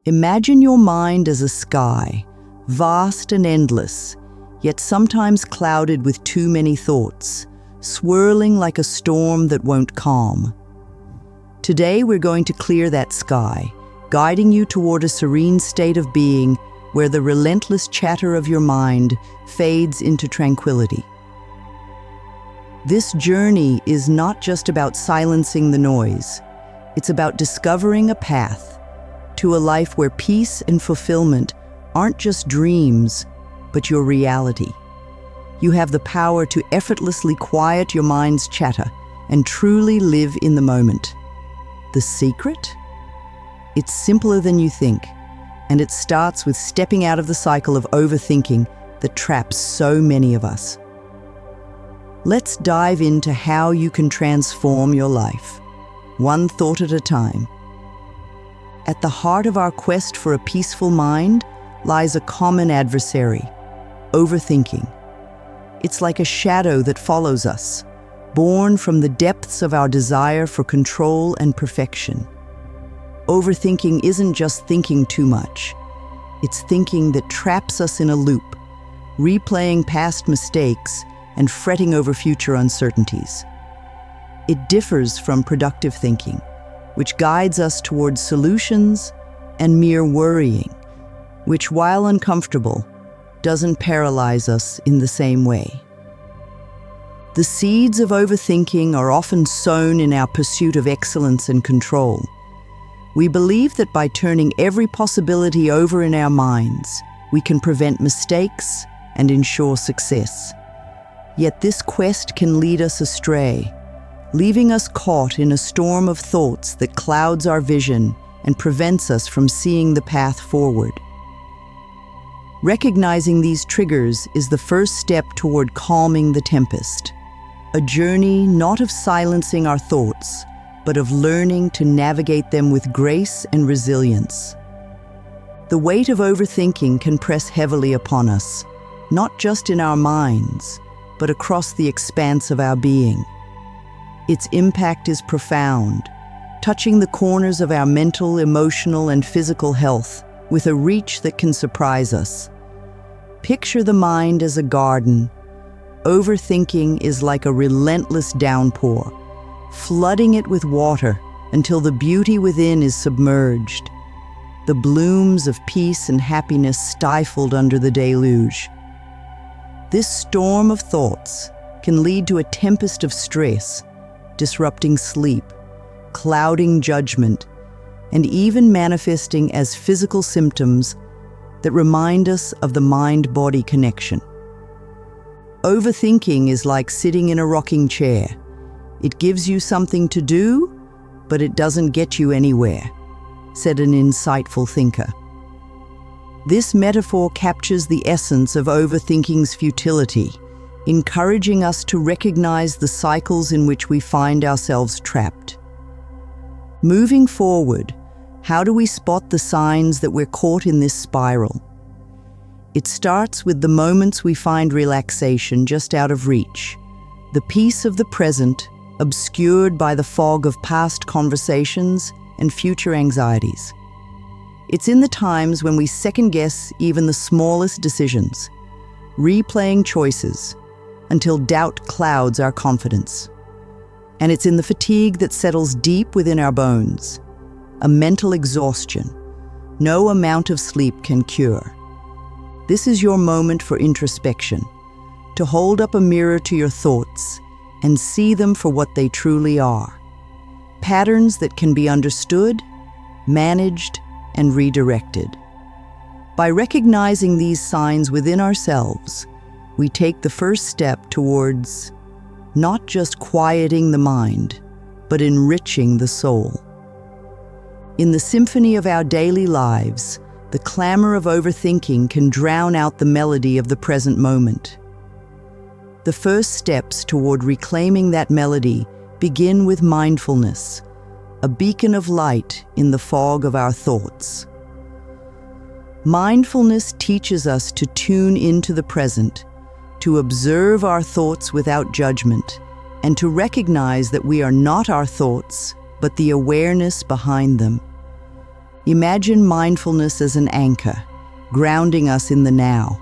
Imagine your mind as a sky, vast and endless, yet sometimes clouded with too many thoughts, swirling like a storm that won't calm. Today we're going to clear that sky, guiding you toward a serene state of being where the relentless chatter of your mind fades into tranquility. This journey is not just about silencing the noise. It's about discovering a path to a life where peace and fulfillment aren't just dreams, but your reality. You have the power to effortlessly quiet your mind's chatter and truly live in the moment. The secret? It's simpler than you think, and it starts with stepping out of the cycle of overthinking that traps so many of us. Let's dive into how you can transform your life, one thought at a time. At the heart of our quest for a peaceful mind lies a common adversary: overthinking. It's like a shadow that follows us, born from the depths of our desire for control and perfection. Overthinking isn't just thinking too much. It's thinking that traps us in a loop, replaying past mistakes and fretting over future uncertainties. It differs from productive thinking, which guides us towards solutions, and mere worrying, which, while uncomfortable, doesn't paralyze us in the same way. The seeds of overthinking are often sown in our pursuit of excellence and control. We believe that by turning every possibility over in our minds, we can prevent mistakes and ensure success. Yet this quest can lead us astray, leaving us caught in a storm of thoughts that clouds our vision and prevents us from seeing the path forward. Recognizing these triggers is the first step toward calming the tempest, a journey not of silencing our thoughts, but of learning to navigate them with grace and resilience. The weight of overthinking can press heavily upon us, not just in our minds, but across the expanse of our being. Its impact is profound, touching the corners of our mental, emotional, and physical health with a reach that can surprise us. Picture the mind as a garden. Overthinking is like a relentless downpour, flooding it with water until the beauty within is submerged, the blooms of peace and happiness stifled under the deluge. This storm of thoughts can lead to a tempest of stress, disrupting sleep, clouding judgment, and even manifesting as physical symptoms that remind us of the mind-body connection. Overthinking is like sitting in a rocking chair. It gives you something to do, but it doesn't get you anywhere, said an insightful thinker. This metaphor captures the essence of overthinking's futility, encouraging us to recognize the cycles in which we find ourselves trapped. Moving forward, how do we spot the signs that we're caught in this spiral? It starts with the moments we find relaxation just out of reach, the peace of the present, obscured by the fog of past conversations and future anxieties. It's in the times when we second-guess even the smallest decisions, replaying choices until doubt clouds our confidence. And it's in the fatigue that settles deep within our bones, a mental exhaustion no amount of sleep can cure. This is your moment for introspection, to hold up a mirror to your thoughts and see them for what they truly are: patterns that can be understood, managed, and redirected. By recognizing these signs within ourselves, we take the first step towards not just quieting the mind, but enriching the soul. In the symphony of our daily lives, the clamor of overthinking can drown out the melody of the present moment. The first steps toward reclaiming that melody begin with mindfulness, a beacon of light in the fog of our thoughts. Mindfulness teaches us to tune into the present, to observe our thoughts without judgment, and to recognize that we are not our thoughts, but the awareness behind them. Imagine mindfulness as an anchor, grounding us in the now.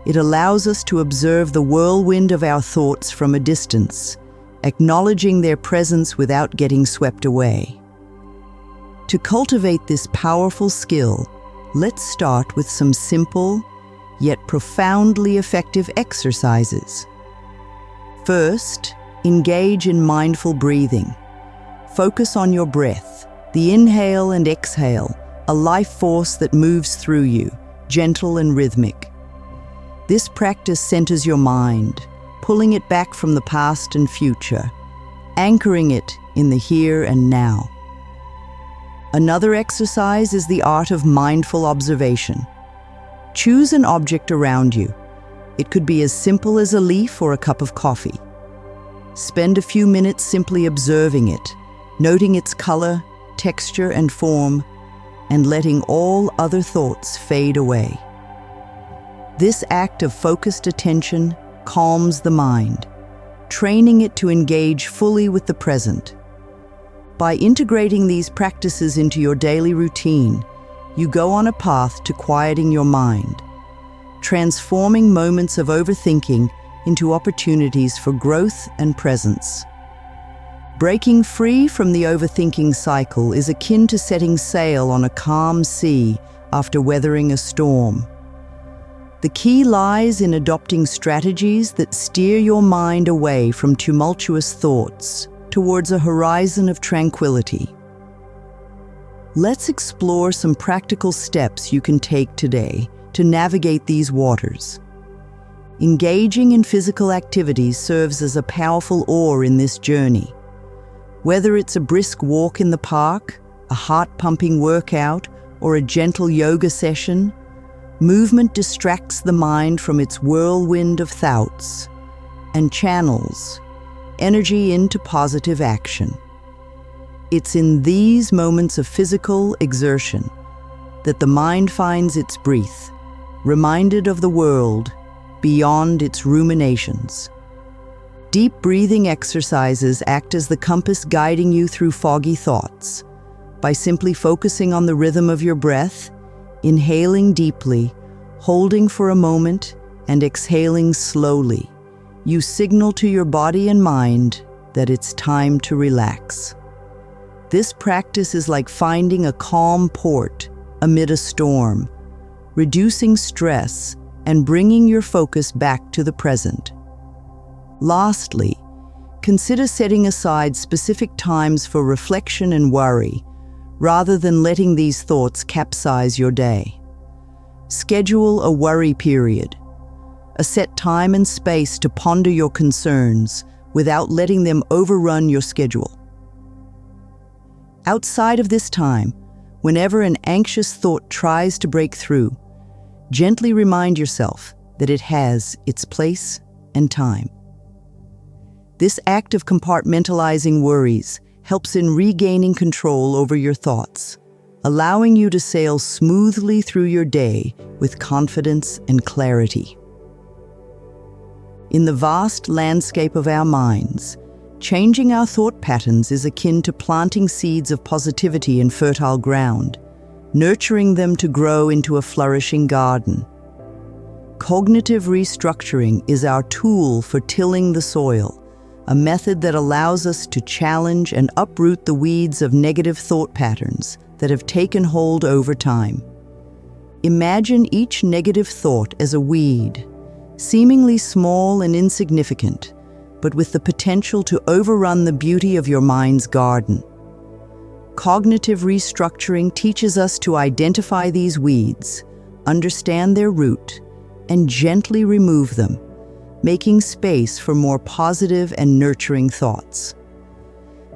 It allows us to observe the whirlwind of our thoughts from a distance, acknowledging their presence without getting swept away. To cultivate this powerful skill, let's start with some simple, yet profoundly effective exercises. First, engage in mindful breathing. Focus on your breath, the inhale and exhale, a life force that moves through you, gentle and rhythmic. This practice centers your mind, pulling it back from the past and future, anchoring it in the here and now. Another exercise is the art of mindful observation. Choose an object around you. It could be as simple as a leaf or a cup of coffee. Spend a few minutes simply observing it, noting its color, texture, and form, and letting all other thoughts fade away. This act of focused attention calms the mind, training it to engage fully with the present. By integrating these practices into your daily routine, you go on a path to quieting your mind, transforming moments of overthinking into opportunities for growth and presence. Breaking free from the overthinking cycle is akin to setting sail on a calm sea after weathering a storm. The key lies in adopting strategies that steer your mind away from tumultuous thoughts towards a horizon of tranquility. Let's explore some practical steps you can take today to navigate these waters. Engaging in physical activities serves as a powerful oar in this journey. Whether it's a brisk walk in the park, a heart-pumping workout, or a gentle yoga session, movement distracts the mind from its whirlwind of thoughts and channels energy into positive action. It's in these moments of physical exertion that the mind finds its breath, reminded of the world beyond its ruminations. Deep breathing exercises act as the compass guiding you through foggy thoughts. By simply focusing on the rhythm of your breath, inhaling deeply, holding for a moment, and exhaling slowly, you signal to your body and mind that it's time to relax. This practice is like finding a calm port amid a storm, reducing stress and bringing your focus back to the present. Lastly, consider setting aside specific times for reflection and worry, rather than letting these thoughts capsize your day. Schedule a worry period, a set time and space to ponder your concerns without letting them overrun your schedule. Outside of this time, whenever an anxious thought tries to break through, gently remind yourself that it has its place and time. This act of compartmentalizing worries helps in regaining control over your thoughts, allowing you to sail smoothly through your day with confidence and clarity. In the vast landscape of our minds, changing our thought patterns is akin to planting seeds of positivity in fertile ground, nurturing them to grow into a flourishing garden. Cognitive restructuring is our tool for tilling the soil, a method that allows us to challenge and uproot the weeds of negative thought patterns that have taken hold over time. Imagine each negative thought as a weed, seemingly small and insignificant, but with the potential to overrun the beauty of your mind's garden. Cognitive restructuring teaches us to identify these weeds, understand their root, and gently remove them, making space for more positive and nurturing thoughts.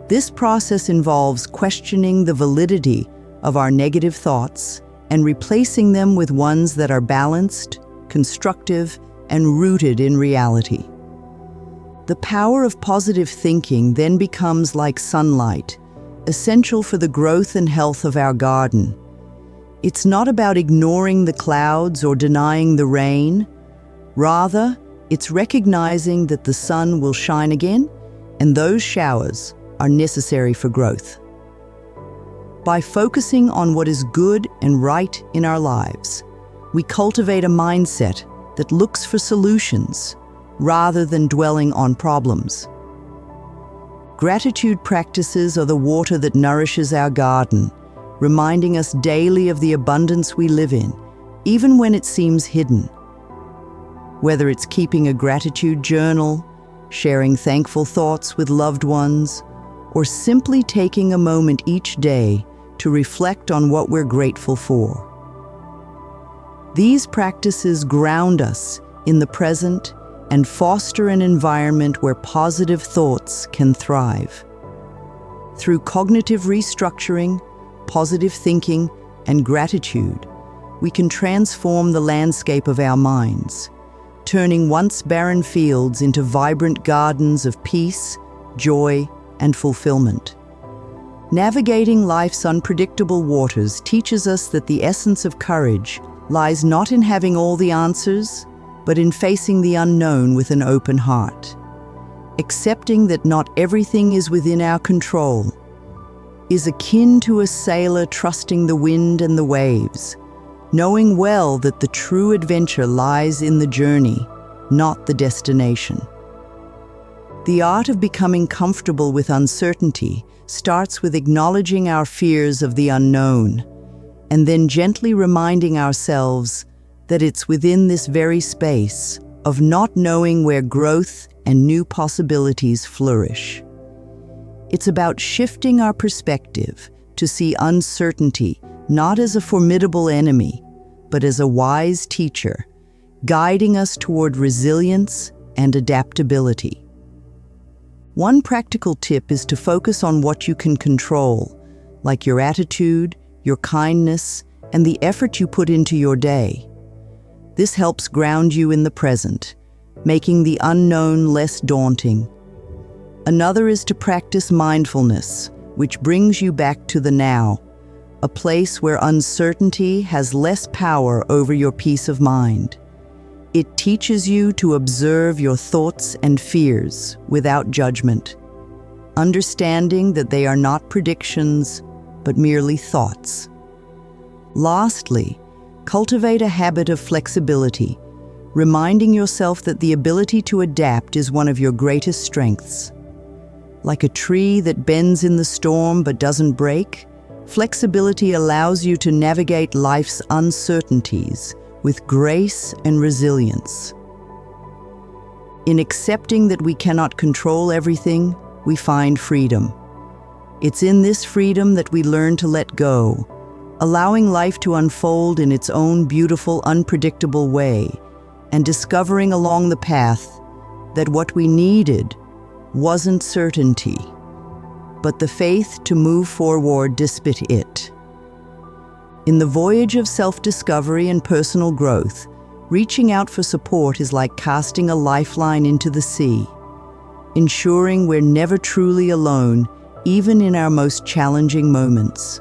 This process involves questioning the validity of our negative thoughts and replacing them with ones that are balanced, constructive, and rooted in reality. The power of positive thinking then becomes like sunlight, essential for the growth and health of our garden. It's not about ignoring the clouds or denying the rain. Rather, it's recognizing that the sun will shine again, and those showers are necessary for growth. By focusing on what is good and right in our lives, we cultivate a mindset that looks for solutions rather than dwelling on problems. Gratitude practices are the water that nourishes our garden, reminding us daily of the abundance we live in, even when it seems hidden. Whether it's keeping a gratitude journal, sharing thankful thoughts with loved ones, or simply taking a moment each day to reflect on what we're grateful for. These practices ground us in the present and foster an environment where positive thoughts can thrive. Through cognitive restructuring, positive thinking, and gratitude, we can transform the landscape of our minds, turning once barren fields into vibrant gardens of peace, joy, and fulfillment. Navigating life's unpredictable waters teaches us that the essence of courage lies not in having all the answers, but in facing the unknown with an open heart. Accepting that not everything is within our control is akin to a sailor trusting the wind and the waves, knowing well that the true adventure lies in the journey, not the destination. The art of becoming comfortable with uncertainty starts with acknowledging our fears of the unknown, and then gently reminding ourselves that it's within this very space of not knowing where growth and new possibilities flourish. It's about shifting our perspective to see uncertainty not as a formidable enemy, but as a wise teacher, guiding us toward resilience and adaptability. One practical tip is to focus on what you can control, like your attitude, your kindness, and the effort you put into your day. This helps ground you in the present, making the unknown less daunting. Another is to practice mindfulness, which brings you back to the now, a place where uncertainty has less power over your peace of mind. It teaches you to observe your thoughts and fears without judgment, understanding that they are not predictions, but merely thoughts. Lastly, cultivate a habit of flexibility, reminding yourself that the ability to adapt is one of your greatest strengths. Like a tree that bends in the storm but doesn't break, flexibility allows you to navigate life's uncertainties with grace and resilience. In accepting that we cannot control everything, we find freedom. It's in this freedom that we learn to let go, allowing life to unfold in its own beautiful, unpredictable way, and discovering along the path that what we needed wasn't certainty, but the faith to move forward despite it. In the voyage of self-discovery and personal growth, reaching out for support is like casting a lifeline into the sea, ensuring we're never truly alone, even in our most challenging moments.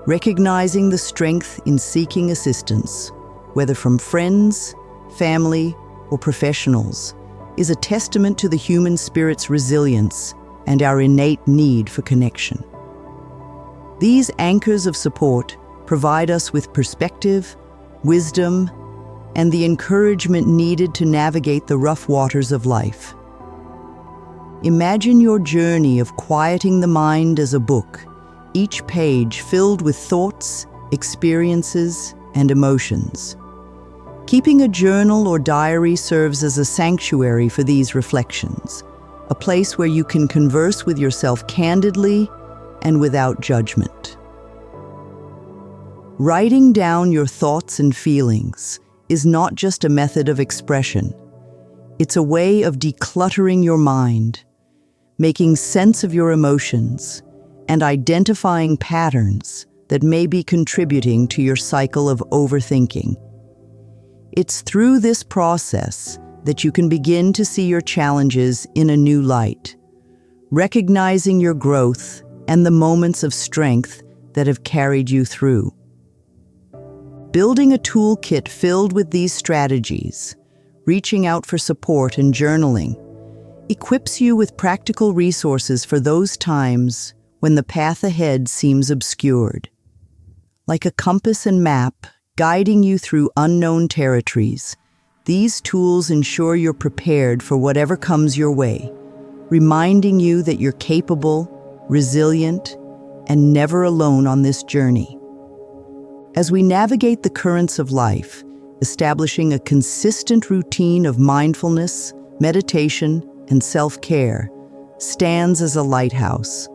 Recognizing the strength in seeking assistance, whether from friends, family, or professionals, is a testament to the human spirit's resilience and our innate need for connection. These anchors of support provide us with perspective, wisdom, and the encouragement needed to navigate the rough waters of life. Imagine your journey of quieting the mind as a book, each page filled with thoughts, experiences, and emotions. Keeping a journal or diary serves as a sanctuary for these reflections, a place where you can converse with yourself candidly and without judgment. Writing down your thoughts and feelings is not just a method of expression. It's a way of decluttering your mind, making sense of your emotions, and identifying patterns that may be contributing to your cycle of overthinking. It's through this process that you can begin to see your challenges in a new light, recognizing your growth and the moments of strength that have carried you through. Building a toolkit filled with these strategies, reaching out for support and journaling, equips you with practical resources for those times when the path ahead seems obscured. Like a compass and map guiding you through unknown territories, these tools ensure you're prepared for whatever comes your way, reminding you that you're capable, resilient, and never alone on this journey. As we navigate the currents of life, establishing a consistent routine of mindfulness, meditation, and self-care stands as a lighthouse,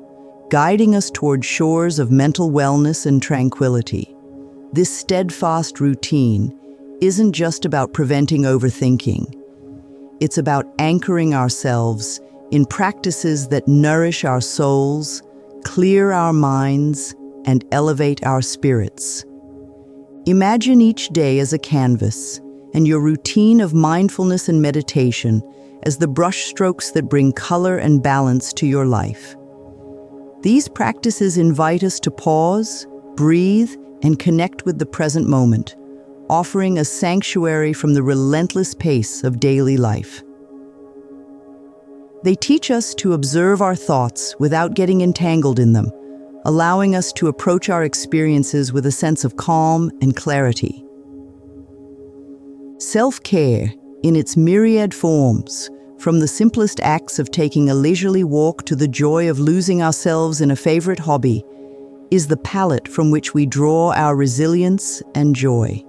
guiding us toward shores of mental wellness and tranquility. This steadfast routine isn't just about preventing overthinking. It's about anchoring ourselves in practices that nourish our souls, clear our minds, and elevate our spirits. Imagine each day as a canvas, and your routine of mindfulness and meditation as the brushstrokes that bring color and balance to your life. These practices invite us to pause, breathe, and connect with the present moment, offering a sanctuary from the relentless pace of daily life. They teach us to observe our thoughts without getting entangled in them, allowing us to approach our experiences with a sense of calm and clarity. Self-care, in its myriad forms, from the simplest acts of taking a leisurely walk to the joy of losing ourselves in a favorite hobby, is the palette from which we draw our resilience and joy.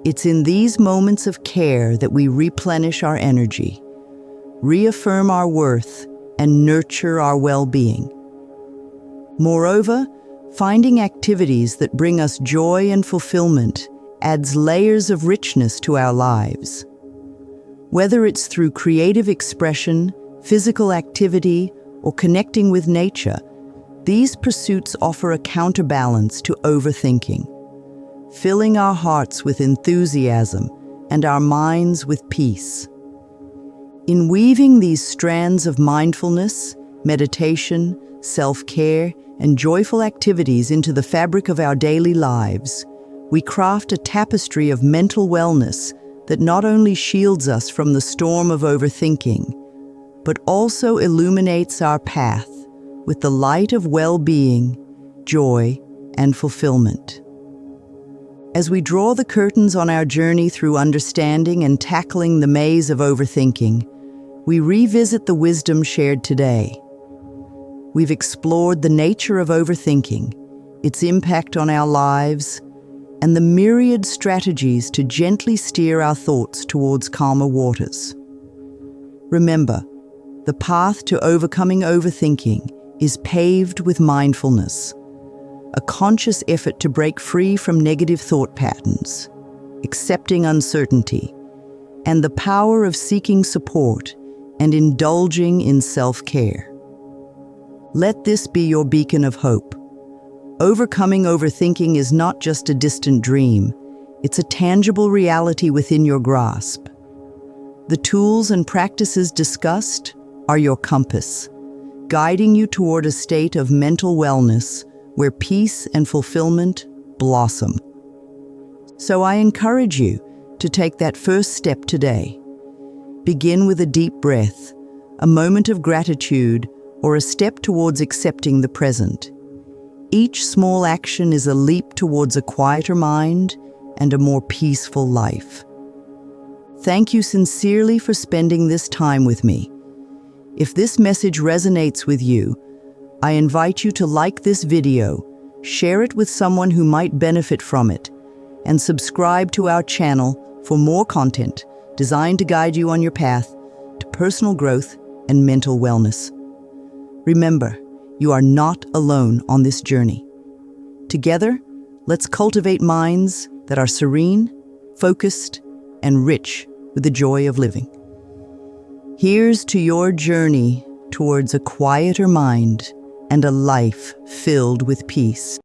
It's in these moments of care that we replenish our energy, reaffirm our worth, and nurture our well-being. Moreover, finding activities that bring us joy and fulfillment adds layers of richness to our lives. Whether it's through creative expression, physical activity, or connecting with nature, these pursuits offer a counterbalance to overthinking, filling our hearts with enthusiasm and our minds with peace. In weaving these strands of mindfulness, meditation, self-care, and joyful activities into the fabric of our daily lives, we craft a tapestry of mental wellness that not only shields us from the storm of overthinking, but also illuminates our path with the light of well-being, joy, and fulfillment. As we draw the curtains on our journey through understanding and tackling the maze of overthinking, we revisit the wisdom shared today. We've explored the nature of overthinking, its impact on our lives, and the myriad strategies to gently steer our thoughts towards calmer waters. Remember, the path to overcoming overthinking is paved with mindfulness, a conscious effort to break free from negative thought patterns, accepting uncertainty, and the power of seeking support and indulging in self-care. Let this be your beacon of hope. Overcoming overthinking is not just a distant dream, it's a tangible reality within your grasp. The tools and practices discussed are your compass, guiding you toward a state of mental wellness where peace and fulfillment blossom. So I encourage you to take that first step today. Begin with a deep breath, a moment of gratitude, or a step towards accepting the present. Each small action is a leap towards a quieter mind and a more peaceful life. Thank you sincerely for spending this time with me. If this message resonates with you, I invite you to like this video, share it with someone who might benefit from it, and subscribe to our channel for more content designed to guide you on your path to personal growth and mental wellness. Remember, you are not alone on this journey. Together, let's cultivate minds that are serene, focused, and rich with the joy of living. Here's to your journey towards a quieter mind and a life filled with peace.